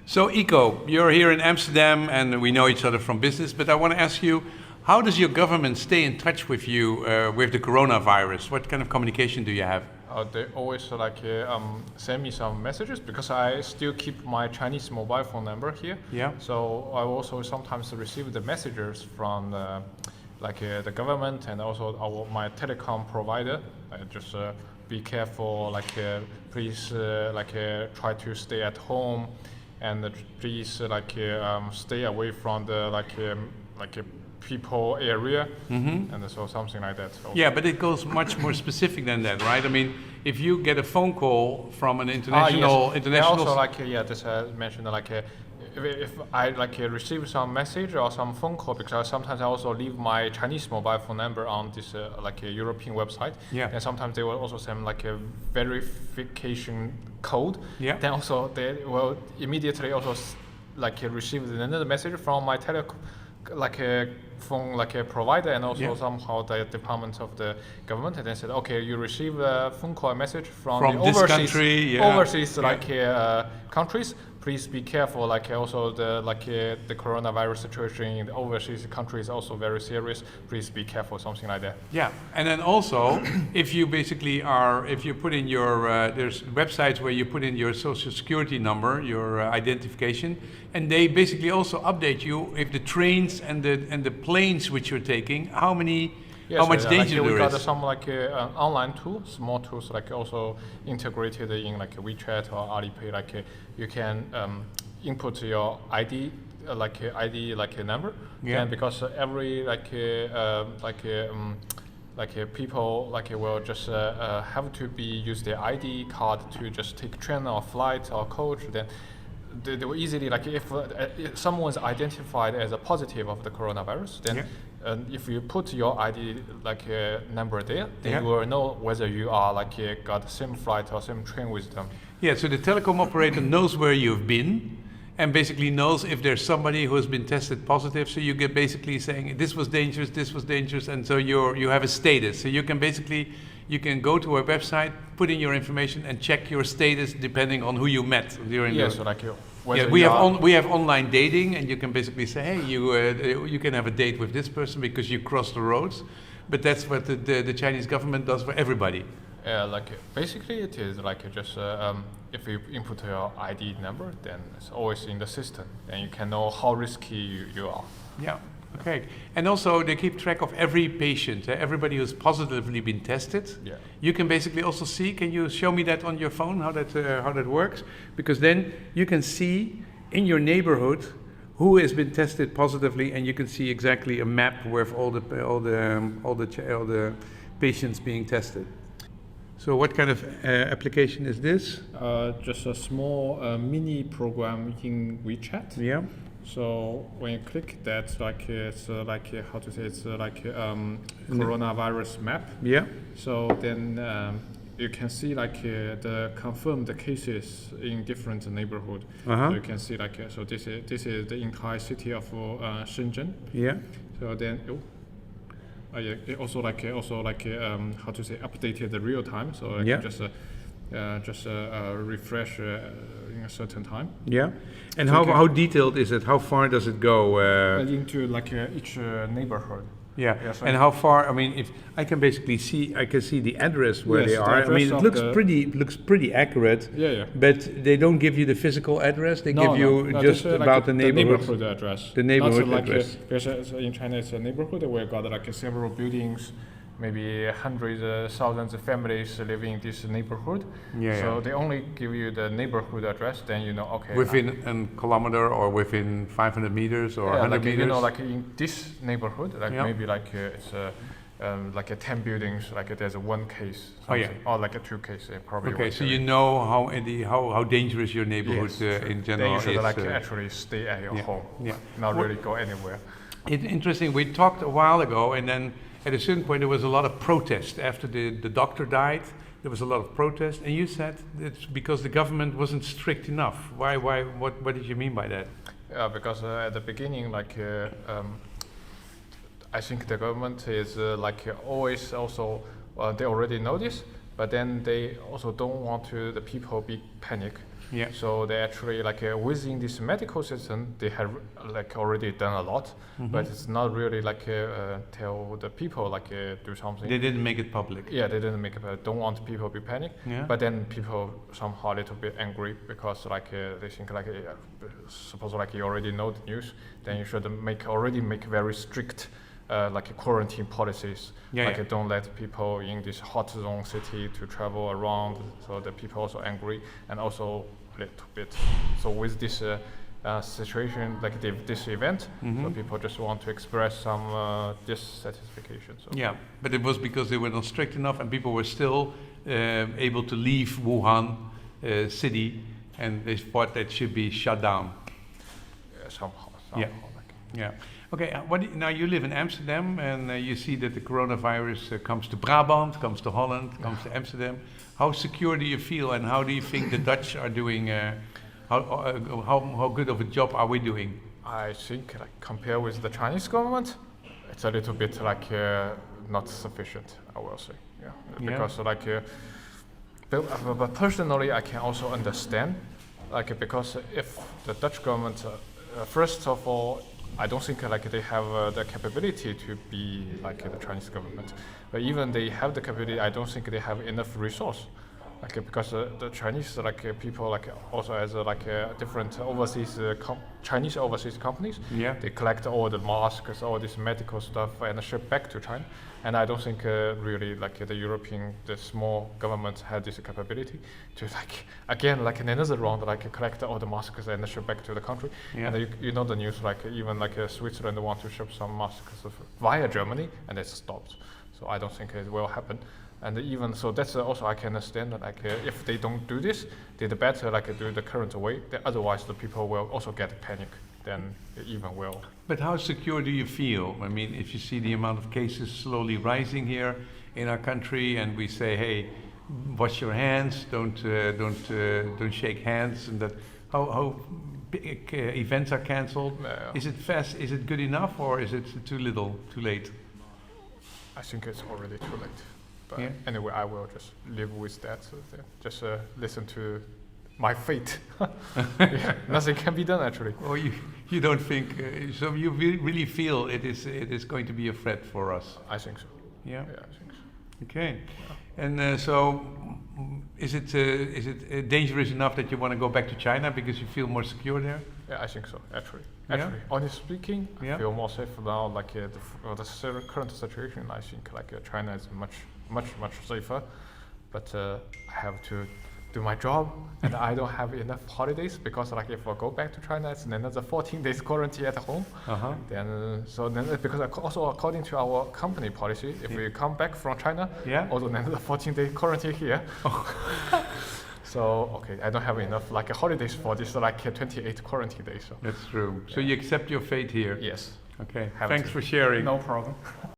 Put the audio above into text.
So Ecco, you're here in Amsterdam and we know each other from business, but I want to ask you, how does your government stay in touch with you with the coronavirus? What kind of communication do you have? They always send me some messages because I still keep my Chinese mobile phone number here. Yeah. So I also sometimes receive the messages from the government and also my telecom provider. Just be careful, please try to stay at home, and please stay away from the people area, and so something like that. Also. Yeah, but it goes much more specific than that, right? I mean, if you get a phone call from an international, yes. Also this I mentioned if I receive some message or some phone call, because sometimes I also leave my Chinese mobile phone number on this European website. Yeah. And sometimes they will also send a verification code. Yeah. Then also they will immediately also receive another message from my phone provider, and also somehow the department of the government, and then said, okay, you receive a phone call message from the this overseas country, overseas countries. Please be careful. Also the coronavirus situation in the overseas country is also very serious. Please be careful, something like that. Yeah, and then also, if you put in your, there's websites where you put in your social security number, your identification, and they basically also update you if the trains and the planes which you're taking, how much danger there is. We got some online tools, small tools, also integrated in WeChat or Alipay. You can input your ID, number. Yeah. And because every people will just have to use their ID card to just take train or flight or coach. Then they will easily if someone is identified as a positive of the coronavirus, then. If you put your ID number there, then you will know whether you are got the same flight or same train with them. Yeah, so the telecom operator knows where you've been, and basically knows if there's somebody who has been tested positive. So you get basically saying this was dangerous, and so you have a status. So you can go to a website, put in your information, and check your status depending on who you met during we have online dating, and you can basically say, hey, you can have a date with this person because you crossed the roads, but that's what the Chinese government does for everybody. Basically it is just if you input your ID number, then it's always in the system, and you can know how risky you are. Yeah. Okay, and also they keep track of every patient, everybody who's positively been tested. Yeah. You can basically also see. Can you show me that on your phone how that works? Because then you can see in your neighborhood who has been tested positively, and you can see exactly a map with all the patients being tested. So what kind of application is this? Just a small mini program in WeChat. Yeah. So when you click that, it's coronavirus map. Yeah. So then you can see the confirmed cases in different neighborhood. So you can see so this is the entire city of Shenzhen. Yeah. So then it also updated the real time. So just refresh in a certain time. Yeah, and so how detailed is it? How far does it go? Into each neighborhood. Yeah, and how far? I mean, if I can basically see, I can see the address where they are. I mean, it looks pretty accurate. Yeah. But they don't give you the physical address. They give you just about the neighborhood. The neighborhood address. The neighborhood address. Because in China, it's a neighborhood where got several buildings. Maybe hundreds, thousands of families living in this neighborhood. So they only give you the neighborhood address, then you know, okay. Within a kilometer or within 500 meters or 100 meters? You know, in this neighborhood, maybe it's 10 buildings, there's one case, or two cases, probably. Okay, so you know how dangerous your neighborhood in general is. Then you should actually stay at your home, not really go anywhere. It's interesting, we talked a while ago, and then at a certain point there was a lot of protest after the doctor died. There was a lot of protest, and you said it's because the government wasn't strict enough. Why? What did you mean by that? Because at the beginning, I think the government is always also they already know this, but then they also don't want the people be panic. Yeah. So they actually like within this medical system, they have like already done a lot, but it's not really like tell the people like do something. They didn't make it public. Yeah, they didn't make it. Don't want people to be panic. Yeah. But then people somehow a little bit angry because like they think like suppose like you already know the news, then you should already make very strict like quarantine policies. Yeah, like yeah. don't let people in this hot zone city to travel around. So the people also angry and also a little bit. So with this situation like this event, so people just want to express some dissatisfaction. So. Yeah, but it was because they were not strict enough and people were still able to leave Wuhan city, and they thought that should be shut down. Somehow. Yeah. Like. Yeah. Okay. Now you live in Amsterdam, and you see that the coronavirus comes to Brabant, comes to Holland, comes to Amsterdam. How secure do you feel, and how do you think the Dutch are doing? How good of a job are we doing? I think like compared with the Chinese government, it's a little bit like not sufficient, I will say. Yeah. Because like, but personally, I can also understand, like because if the Dutch government, first of all, I don't think like they have the capability to be like the Chinese government. But even they have the capability, I don't think they have enough resource. Like because the Chinese people like also as like different overseas Chinese overseas companies, Yeah. they collect all the masks, all this medical stuff, and ship back to China. And I don't think really like the small governments had this capability to like again like in another round like collect all the masks and ship back to the country. Yeah. And you know the news like even like Switzerland want to ship some masks via Germany, and it's stopped. So I don't think it will happen. And even so, that's also I can understand that like if they don't do this, they'd better like do the current way. Otherwise, the people will also get panic. Then it even will. But how secure do you feel? I mean, if you see the amount of cases slowly rising here in our country, and we say, "Hey, wash your hands, don't shake hands," and that how big events are cancelled. Yeah. Is it fast? Is it good enough, or is it too little, too late? I think it's already too late. But Yeah. anyway, I will just live with that. So just listen to my fate. Yeah, nothing can be done actually. Or you don't think so? You really feel it is going to be a threat for us? I think so. Yeah. Yeah, I think so. Okay. And so, is it dangerous enough that you want to go back to China because you feel more secure there? Yeah, I think so. Actually, Yeah? honestly speaking, Yeah. I feel more safe now. Like the current situation, I think like China is much safer. But I have to do my job, and I don't have enough holidays because like if I go back to China, it's another 14 days quarantine at home. Uh-huh. Then because also according to our company policy, if we come back from China, Yeah. also another 14-day quarantine here. So okay, I don't have enough like holidays for this like 28 quarantine days. So That's true. So you accept your fate here? yes, Okay. Have Thanks to. for sharing. no problem.